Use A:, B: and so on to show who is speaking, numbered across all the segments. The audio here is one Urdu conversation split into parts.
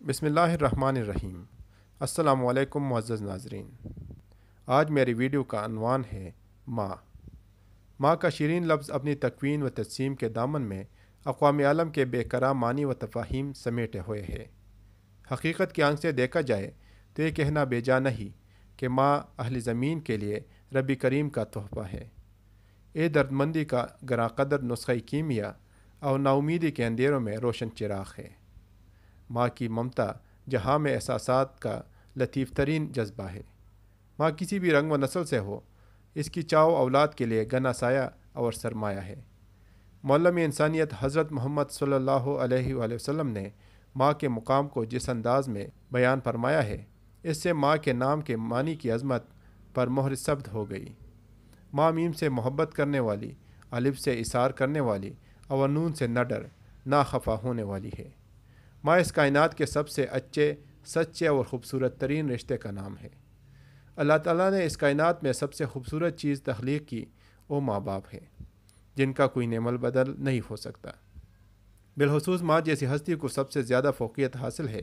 A: بسم اللہ الرحمن الرحیم۔ السلام علیکم معزز ناظرین، آج میری ویڈیو کا عنوان ہے ماں۔ ماں کا شیرین لفظ اپنی تکوین و تجسیم کے دامن میں اقوام عالم کے بے کرام معنی و تفاہیم سمیٹے ہوئے ہے۔ حقیقت کی آنکھ سے دیکھا جائے تو یہ کہنا بے جا نہیں کہ ماں اہل زمین کے لیے رب کریم کا تحفہ ہے۔ اے دردمندی کا گراں قدر نسخہ کیمیا اور نا امیدی کے اندھیروں میں روشن چراغ ہے۔ ماں کی ممتا جہاں میں احساسات کا لطیف ترین جذبہ ہے۔ ماں کسی بھی رنگ و نسل سے ہو، اس کی چاو اولاد کے لیے گنا سایہ اور سرمایہ ہے۔ معلم انسانیت حضرت محمد صلی اللہ علیہ وآلہ وسلم نے ماں کے مقام کو جس انداز میں بیان فرمایا ہے، اس سے ماں کے نام کے معنی کی عظمت پر مہر ثبت ہو گئی۔ ماں میم سے محبت کرنے والی، الف سے اثار کرنے والی اور نون سے نہ ڈر نہ خفا ہونے والی ہے۔ ماں اس کائنات کے سب سے اچھے، سچے اور خوبصورت ترین رشتے کا نام ہے۔ اللہ تعالیٰ نے اس کائنات میں سب سے خوبصورت چیز تخلیق کی، وہ ماں باپ ہے، جن کا کوئی نعم البدل نہیں ہو سکتا۔ بالخصوص ماں جیسی ہستی کو سب سے زیادہ فوقیت حاصل ہے۔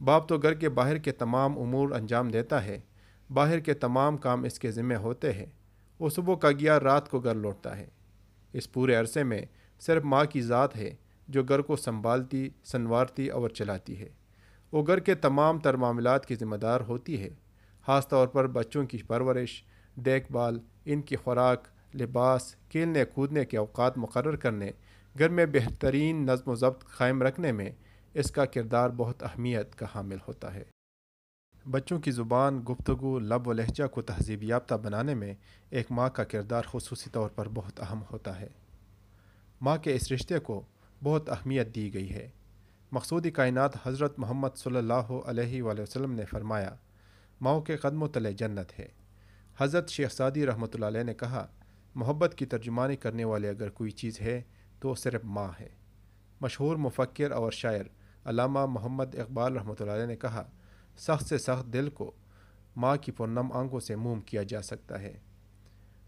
A: باپ تو گھر کے باہر کے تمام امور انجام دیتا ہے، باہر کے تمام کام اس کے ذمہ ہوتے ہیں۔ وہ صبح کا گیا رات کو گھر لوٹتا ہے۔ اس پورے عرصے میں صرف ماں کی ذات ہے جو گھر کو سنبھالتی، سنوارتی اور چلاتی ہے۔ وہ گھر کے تمام تر معاملات کی ذمہ دار ہوتی ہے، خاص طور پر بچوں کی پرورش، دیکھ بھال، ان کی خوراک، لباس، کھیلنے کودنے کے اوقات مقرر کرنے، گھر میں بہترین نظم و ضبط قائم رکھنے میں اس کا کردار بہت اہمیت کا حامل ہوتا ہے۔ بچوں کی زبان، گفتگو، لب و لہجہ کو تہذیب یافتہ بنانے میں ایک ماں کا کردار خصوصی طور پر بہت اہم ہوتا ہے۔ ماں کے اس رشتے کو بہت اہمیت دی گئی ہے۔ مقصود کائنات حضرت محمد صلی اللہ علیہ وآلہ وسلم نے فرمایا، ماؤں کے قدموں تلے جنت ہے۔ حضرت شیخ سعدی رحمۃ اللہ علیہ نے کہا، محبت کی ترجمانی کرنے والے اگر کوئی چیز ہے تو وہ صرف ماں ہے۔ مشہور مفکر اور شاعر علامہ محمد اقبال رحمۃ اللہ علیہ نے کہا، سخت سے سخت دل کو ماں کی پرنم آنکھوں سے موم کیا جا سکتا ہے۔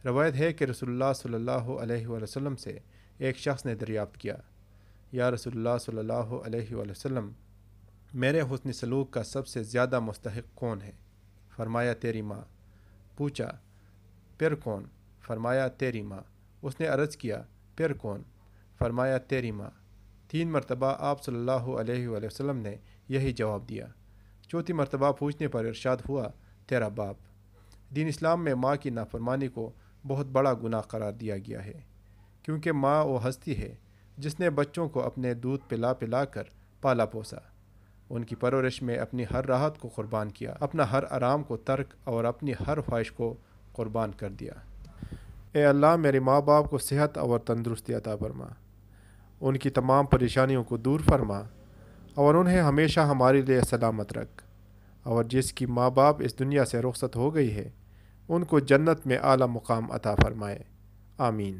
A: روایت ہے کہ رسول اللہ صلی اللہ علیہ وآلہ وسلم سے ایک شخص نے دریافت کیا، یا رسول اللہ صلی اللہ علیہ وآلہ وسلم، میرے حسن سلوک کا سب سے زیادہ مستحق کون ہے؟ فرمایا تیری ماں۔ پوچھا پھر کون؟ فرمایا تیری ماں۔ اس نے عرض کیا پھر کون؟ فرمایا تیری ماں۔ 3 مرتبہ آپ صلی اللہ علیہ وآلہ وسلم نے یہی جواب دیا۔ چوتھی مرتبہ پوچھنے پر ارشاد ہوا، تیرا باپ۔ دین اسلام میں ماں کی نافرمانی کو بہت بڑا گناہ قرار دیا گیا ہے، کیونکہ ماں وہ ہستی ہے جس نے بچوں کو اپنے دودھ پلا پلا کر پالا پوسا، ان کی پرورش میں اپنی ہر راحت کو قربان کیا، اپنا ہر آرام کو ترک اور اپنی ہر خواہش کو قربان کر دیا۔ اے اللہ، میرے ماں باپ کو صحت اور تندرستی عطا فرما، ان کی تمام پریشانیوں کو دور فرما اور انہیں ہمیشہ ہمارے لیے سلامت رکھ، اور جس کی ماں باپ اس دنیا سے رخصت ہو گئی ہے، ان کو جنت میں اعلیٰ مقام عطا فرمائے، آمین۔